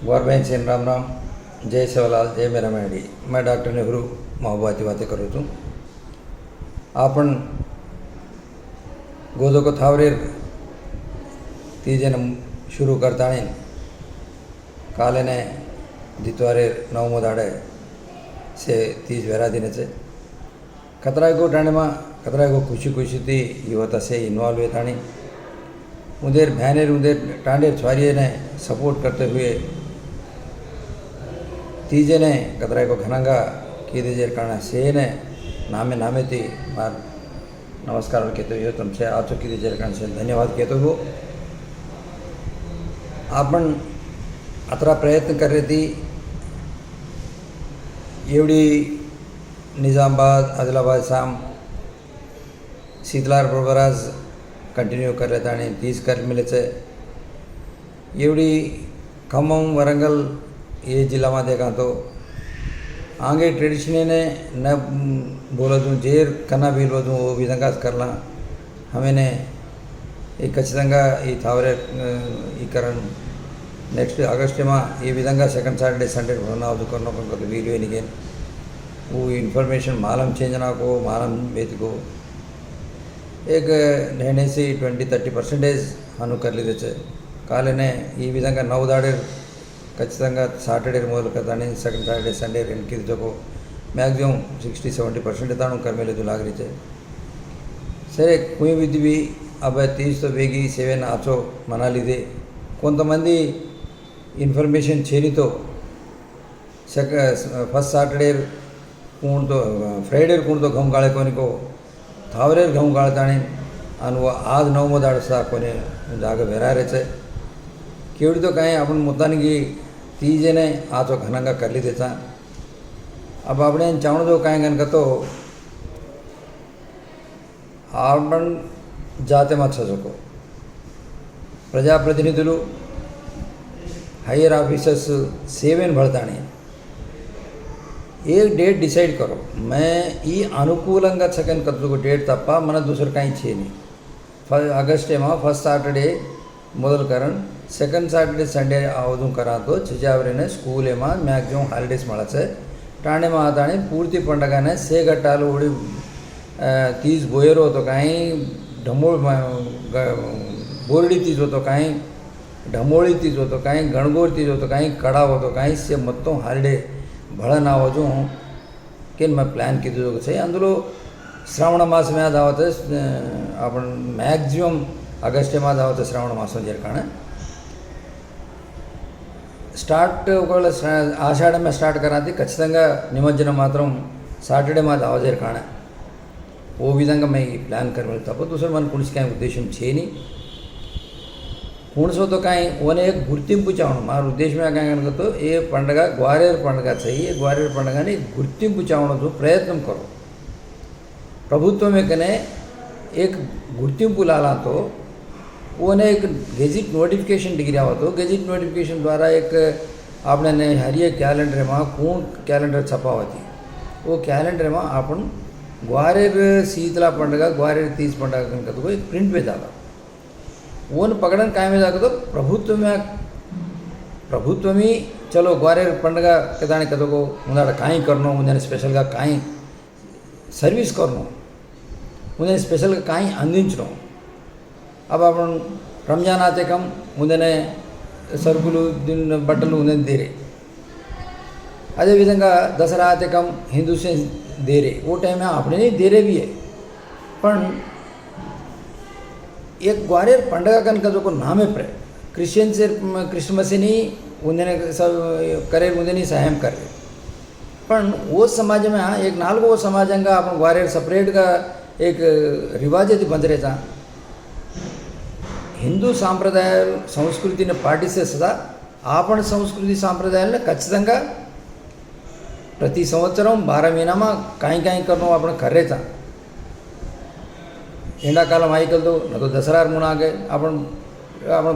गौर बहन सेन राम राम। जय सेवालाल, जय मेरा मेडी। मैं डॉक्टर नेहरू महोबाची बातें करूँ तू आपण गोदो को थावरेर तीजन शुरू करता काले ने दितवारे नवमो दाड़े से तीज वेरा दिन से कतरा को टाणे में कतरा को खुशी खुशी थी युवता से इन्वॉल्व हुए थानी उधर बहनेर उधर टांडेर छुआरिये ने सपोर्ट करते हुए तीजे ने कतरा को घनंगा की दीजिए कारण से ने नामे नामे थी मार नमस्कार कहते हुए तुमसे आ चुकी दीजिए कारण से धन्यवाद कहते हो। आपण अतरा प्रयत्न कर रही थी एवढी निजामाबाद आदिलाबाद साम शीतलार बरोबर आज कंटिन्यू कर रहे थे 30 कर मिले से एवढी खम्मम वरंगल ये जिला में देखा तो आगे ट्रेडिशन ने न बोलो तू जेर कना भी लो तू वो विधंगा करना हमें ने एक खचिతంగా ఈ थावरे करण नेक्स्ट अगस्ट में ये विधंगा सेकंड सैटरडे संडे भरना करना वीडियो एनिगे वो इन्फॉर्मेशन मालूम चेंज ना को मालूम बेत को एक रहने से 20-30% हनु कर लीधे छे काले ने ये विधंगा 9 दाड़े खचिతంగా सैटरडे मोदल करता सेकंड सैटरडे संडे इनकी जो मैक्सिमम 60-70% ताणु कर मेले लाग रही है सर कोई विधि भी अब 30 तो बेगी 7 आचो मना लीधे కొంతమంది इन्फॉर्मेशन छेनी तो फर्स्ट सैटरडे कूण तो फ्राइडे कूण तो घऊं गाळे कोनी को थावरेर घऊं गाळताणी आणि वो आज 9मो दाड़ सा कोने जाग वेरा रहे छे केवड़ी तो कहीं अपन मुद्दानी की तीजे ने आचो घनंगा कर ली देता अब आपने चावण जो कहीं गन तो आपण जाते मत सको प्रजाप्रतिनिधुలు हायर ऑफिसर्स सेवेन भरताणी एक डेट डिसाइड करो मैं ये अनुकूलंगा सेकंड कद्दू को डेट तप्पा मन दूसर कहीं छे नहीं अगस्ट में फर्स्ट सैटरडे मोदल करण सेकंड सैटरडे संडे आवदू करा तो चिजावरे स्कूल में मैक्सिमम हॉलिडेज मळचे टाणे में आता पूर्ति पंडगाने से गट्टालू उड़ी 30 बोयर हो तो कहीं ढमोळ बोरडी तीज हो तो कहीं ढमोळी तीज हो तो कहीं गणगोर तीज हो तो कहीं कड़ा हो तो कहीं से मोत्तम हॉलिडे भड़ा ना हो जो कि मैं प्लान की अंदर श्रावण मास में आवत अपन मैक्सिमम अगस्ट में आवत श्रावण मासम जेर कारण स्टार्ट आषाढ़ में स्टार्ट करा थी खचिతంగా निमज्जन मात्रम सैटरडे में आवजेर कारण वो विधंगा मैं प्लान कर तप दूसरे मन कुछ कहीं उद्देश्य छे नहीं कुणसो तो कहीं ओने एक गुर्तिंपु चावण मार उद्देश्य में कहीं तो ये पंडग ग्वारेर पंडग चाहिए ग्वारेर पंडग गुर्तिंपु चावण जो प्रयत्न करो प्रभुत्व में कने एक गुर्तिंपु लाला तो ओने एक गेजिट नोटिफिकेशन डिग्री आवा तो गेजिट नोटिफिकेशन द्वारा एक आपने ने हर एक कैलेंडर में कौन कैलेंडर छपावती वो कैलेंडर में अपन ग्वारेर शीतला पंडग ग्वारेर तीज पंडग तो एक प्रिंट पे जाता ओन पकड़न काय में जाकर तो प्रभुत्व में चलो ग्वारेर पंडग कदाणी कदो को उन्हें कहीं करनो उन्हें स्पेशल का कहीं सर्विस करनो उन्हें स्पेशल का कहीं अंदिंचनो अब अपन रमजान आते कम उन्हें सरकुलू दिन बट्टलू उन्हें दे रहे अदे विधंगा दसरा आते कम हिंदू से दे रहे वो टाइम में आपने नहीं दे रहे भी है पर एक ग्वारेर पंडग कन का जो को नाम है क्रिश्चियन से क्रिसमस से नहीं उन्हें सब करे उन्हें नहीं सहायम कर रहे पर वो समाज में हाँ एक नाल को वो समाजंगा अपन ग्वारेर सेपरेट का एक रिवाज यदि बंद रहता हिंदू सांप्रदाय संस्कृति ने पाटिसे सदा आपण संस्कृति सांप्रदायालने खचिతంగా प्रति संवत्सरम 12 महीना में कहीं कहीं करनो आपण करेता ఎండాకాలం ఆయికలతో నతో దసరాर म्हणून आगे आपण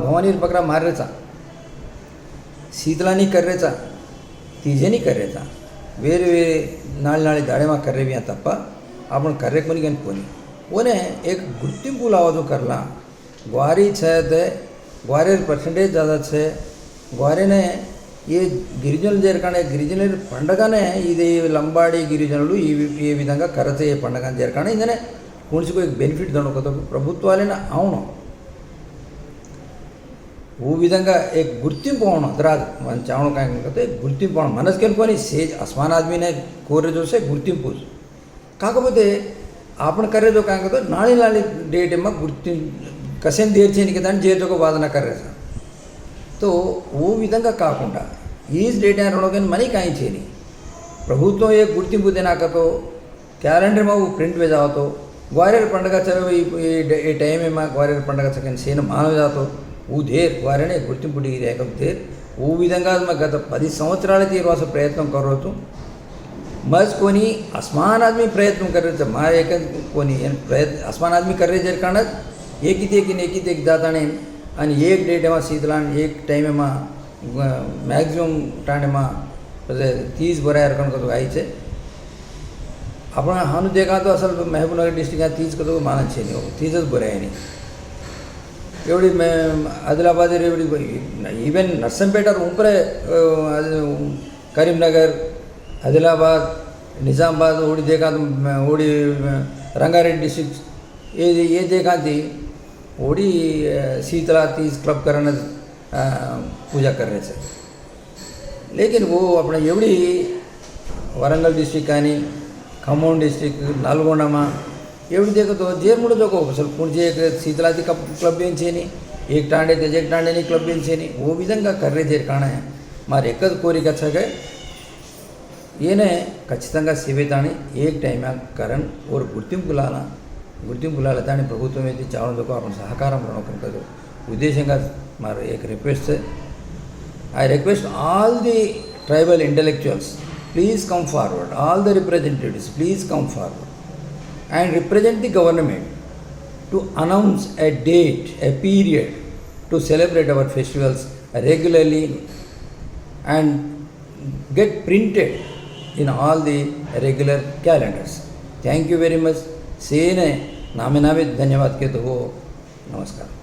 भवानी पकड़ा मार रेचा शीतला नहीं कर रेचा तीजे नहीं कर रेचा वेरे वेरे नाळी नाळी दाड़े में कर भी तप्प आपण कर्रे कोनी गन कोनी ओने एक गुर्तिंपु लावजो करला ग्वारी छे ते ग्वारेर परसेंटेज ज़्यादा छे ग्वारे ने ఏ గిరిజనులు జరగనే గిరిజనుల పండగనే ఇది లంబాడి గిరిజనులు ఈ విధంగా కరతే పండగ జరగనే ఇందనే कोई एक बेनिफिट दणको ప్రభుత్వాలైనా అవును वो विधंगा एक गुर्तिंपु होना अदराज मन चावण काय कहते गुर्तिंपु होना मनस केलुकोनी सेज आसमान आदमी ने कोरे जो से गुर्तिंपु काकपोते आपण करे जो काय कहते नाळी नाळी डेट में गुर्ति कसेन देर्चेनी के दानी जेजोको वादना करे तो वो विधंगा काकुंडा ఈజ్ డేట్ అని रणोगन मनी काई చేయని ప్రభుత్వం एक गुर्तिंपु देना तो कैलेंडर में वो प्रिंट में जाओ तो ग्वारेर पंडग चलो ये टाइम में ग्वारेर पंडग सेकंड सेन मानव जातो वो देर ग्वारेने गुर्तिंपु डिग्री है देर वो विधंगा मैं गत 10 संवत्सराल तीरवास प्रयत्न करो मज कोनी आसमान आदमी प्रयत्न कर रहे मा एक कोनी प्रयत्न आसमान आदमी कर रहे जर कारण एक जाता नहीं एक डेट में शीतला एक टाइम में मैक्सिमम टाइम में 30 बराय को आई है आपण हानु देखा तो असल महबूबनगर डिस्ट्रिक्ट 30 को तो माना छे नहीं 30च बराय नहीं एवढी आदिलाबाद एवढी इवन नरसंपेट और ऊपर करीमनगर आदिलाबाद निज़ामाबाद ओडी देखा तो ओडी रंगारेड्डी डिस्ट्रिक्ट ये देखा थी ओडी शीतला 30 क्लब करने पूजा कर रहे थे लेकिन वो अपने एवढी वरंगल डिस्ट्रिक्ट కానీ खम्मम डिस्ट्रिक्ट नल्गोंड में एवढी देखो तो जेर मुड़ जो असल पुणे एक शीतलाती क्लब नहीं एक टांडे तेज टांडे नहीं क्लब नहीं वो विधंगा कर रहे जेर कारण मारे एक कोरिक है ये खचिతంగా सेवेतानी एक टाइम करन और गुर्तिंपु लानी प्रभुत्व में चावल को अपन सहकार रणकंटो उद्देश्य मारे एक रिक्वेस्ट है I request all the tribal intellectuals please come forward, all the representatives please come forward and represent the government to announce a date, a period to celebrate our festivals regularly and get printed in all the regular calendars. Thank you very much. सेने नामे नामे धन्यवाद के तो हो नमस्कार.